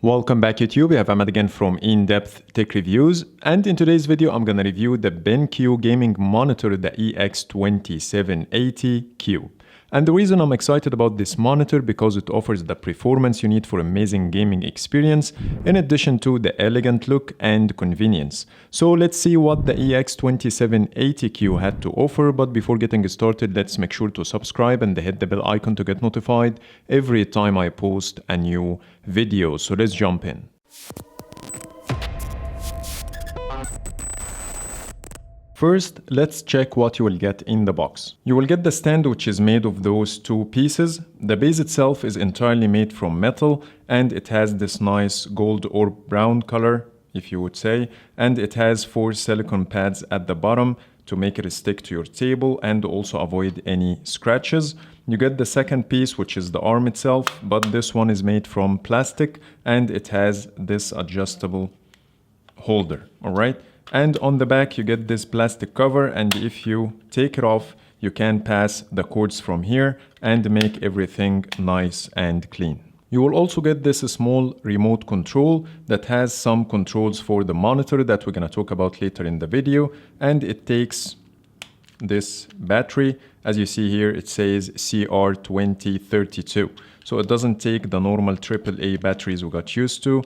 Welcome back YouTube, we have Ahmed again from In-Depth Tech Reviews, and in today's video I'm gonna review the BenQ gaming monitor, the EX2780Q. And the reason I'm excited about this monitor because it offers the performance you need for amazing gaming experience in addition to the elegant look and convenience. So let's see what the EX2780Q had to offer, but before getting started let's make sure to subscribe and hit the bell icon to get notified every time I post a new video. So let's jump in. First, let's check what you will get in the box. You will get the stand, which is made of those two pieces. The base itself is entirely made from metal and it has this nice gold or brown color, if you would say, and it has 4 silicone pads at the bottom to make it stick to your table and also avoid any scratches. You get the second piece, which is the arm itself, but this one is made from plastic and it has this adjustable holder, all right? And on the back you get this plastic cover, and if you take it off you can pass the cords from here and make everything nice and clean. You will also get this small remote control that has some controls for the monitor that we're going to talk about later in the video, and it takes this battery. As you see here it says CR2032, so it doesn't take the normal AAA batteries we got used to.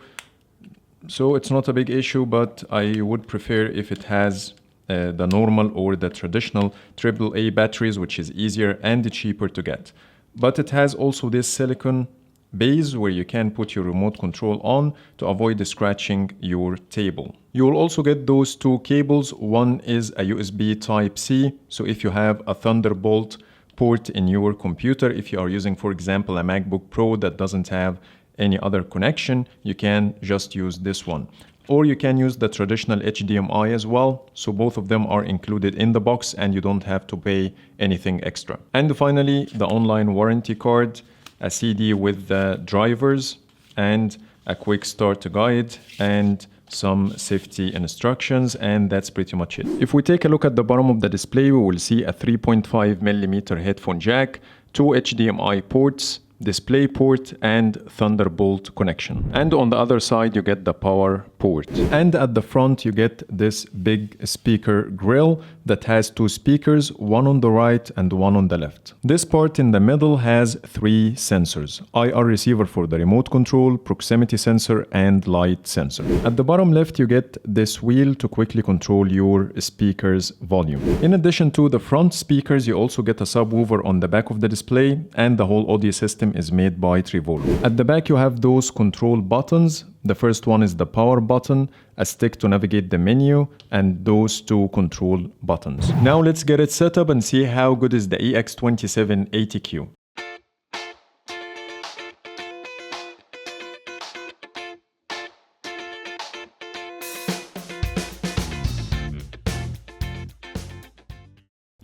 So it's not a big issue, but I would prefer if it has the normal or the traditional AAA batteries, which is easier and cheaper to get. But it has also this silicone base where you can put your remote control on to avoid scratching your table. You will also get those two cables. One is a USB Type-C, so if you have a Thunderbolt port in your computer, if you are using, for example, a MacBook Pro that doesn't have any other connection, you can just use this one. Or you can use the traditional HDMI as well, so both of them are included in the box and you don't have to pay anything extra. And finally, the online warranty card, a CD with the drivers, and a quick start guide, and some safety instructions, and that's pretty much it. If we take a look at the bottom of the display, we will see a 3.5mm headphone jack, 2 HDMI ports, display port and Thunderbolt connection. And on the other side you get the power port. And at the front you get this big speaker grill that has 2 speakers, one on the right and one on the left. This part in the middle has 3 sensors: IR receiver for the remote control, proximity sensor and light sensor. At the bottom left you get this wheel to quickly control your speaker's volume. In addition to the front speakers, you also get a subwoofer on the back of the display, and the whole audio system is made by Trivolo. At the back you have those control buttons. The first one is the power button, a stick to navigate the menu, and those 2 control buttons. Now let's get it set up and see how good is the EX2780Q.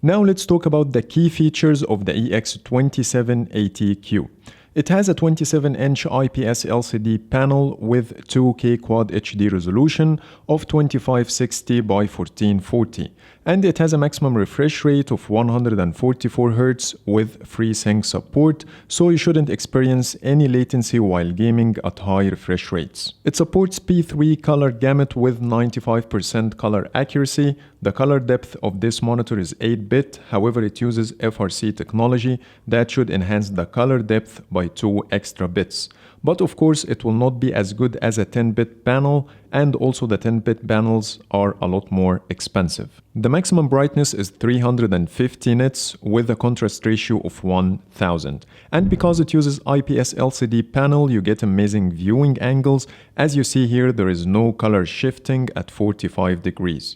Now let's talk about the key features of the EX2780Q. It has a 27-inch IPS LCD panel with 2K Quad HD resolution of 2560 by 1440, and it has a maximum refresh rate of 144 Hz with FreeSync support, so you shouldn't experience any latency while gaming at high refresh rates. It supports P3 color gamut with 95% color accuracy. The color depth of this monitor is 8-bit, however it uses FRC technology that should enhance the color depth by 2 extra bits. But of course it will not be as good as a 10-bit panel, and also the 10-bit panels are a lot more expensive. The maximum brightness is 350 nits with a contrast ratio of 1000. And because it uses IPS LCD panel, you get amazing viewing angles. As you see here, there is no color shifting at 45 degrees.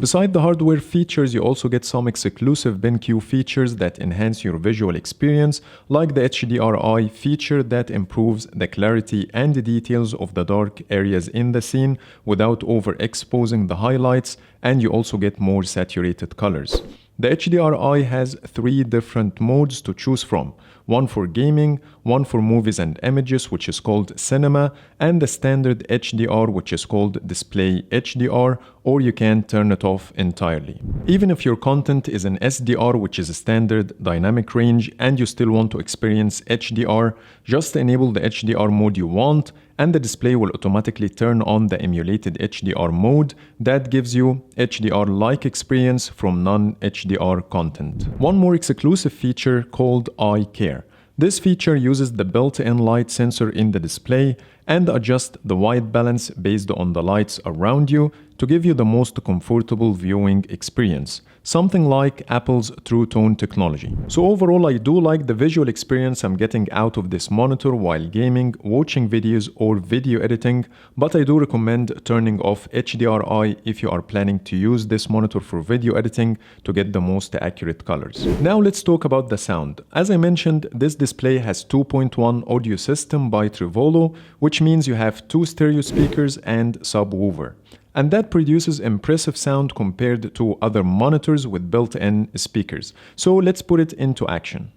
Beside the hardware features, you also get some exclusive BenQ features that enhance your visual experience, like the HDRI feature that improves the clarity and the details of the dark areas in the scene without overexposing the highlights, and you also get more saturated colors. The HDRI has 3 different modes to choose from. one for gaming, one for movies and images, which is called cinema, and the standard HDR, which is called display HDR, or you can turn it off entirely. Even if your content is an SDR, which is a standard dynamic range, and you still want to experience HDR, just enable the HDR mode you want, and the display will automatically turn on the emulated HDR mode that gives you HDR-like experience from non-HDR content. One more exclusive feature called Eye Care. This feature uses the built-in light sensor in the display and adjusts the white balance based on the lights around you to give you the most comfortable viewing experience, something like Apple's True Tone technology. So overall, I do like the visual experience I'm getting out of this monitor while gaming, watching videos, or video editing, but I do recommend turning off HDRI if you are planning to use this monitor for video editing to get the most accurate colors. Now let's talk about the sound. As I mentioned, this display has 2.1 audio system by Trivolo, which means you have 2 stereo speakers and subwoofer. And that produces impressive sound compared to other monitors with built-in speakers. So let's put it into action.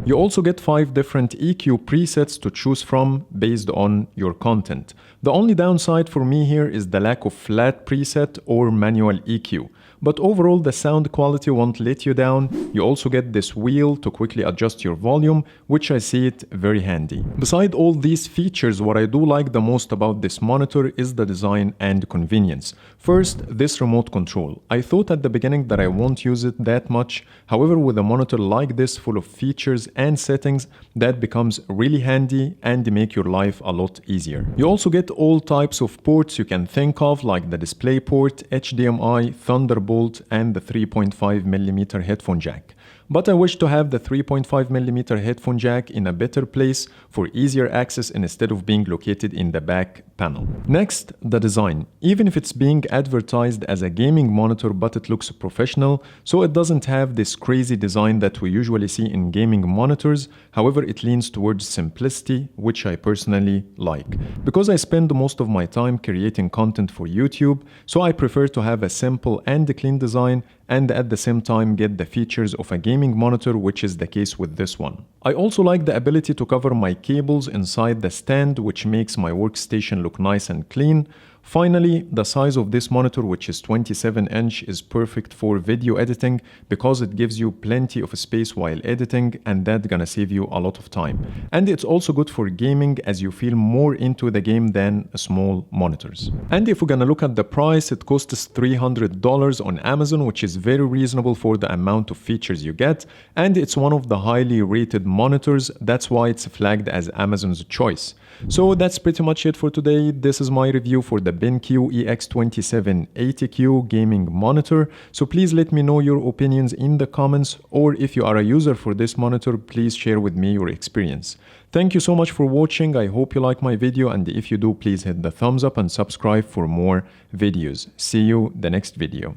You also get 5 different EQ presets to choose from based on your content. The only downside for me here is the lack of flat preset or manual EQ. But overall, the sound quality won't let you down. You also get this wheel to quickly adjust your volume, which I see it very handy. Beside all these features, what I do like the most about this monitor is the design and convenience. First, this remote control. I thought at the beginning that I won't use it that much. However, with a monitor like this full of features and settings, that becomes really handy and make your life a lot easier. You also get all types of ports you can think of, like the display port, HDMI, Thunderbolt, and the 3.5mm headphone jack. But I wish to have the 3.5mm headphone jack in a better place for easier access instead of being located in the back panel. Next, the design. Even if it's being advertised as a gaming monitor, but it looks professional, so it doesn't have this crazy design that we usually see in gaming monitors. However, it leans towards simplicity, which I personally like. Because I spend most of my time creating content for YouTube, so I prefer to have a simple and clean design and at the same time get the features of a gaming monitor, which is the case with this one. I also like the ability to cover my cables inside the stand, which makes my workstation look nice and clean. Finally, the size of this monitor, which is 27-inch, is perfect for video editing because it gives you plenty of space while editing, and that's gonna save you a lot of time. And it's also good for gaming as you feel more into the game than small monitors. And if we're gonna look at the price, it costs $300 on Amazon, which is very reasonable for the amount of features you get, and it's one of the highly rated monitors. That's why it's flagged as Amazon's choice. So that's pretty much it for today. This is my review for the BenQ EX2780Q gaming monitor. So please let me know your opinions in the comments, or if you are a user for this monitor, please share with me your experience. Thank you so much for watching. I hope you like my video, and if you do, please hit the thumbs up and subscribe for more videos. See you the next video.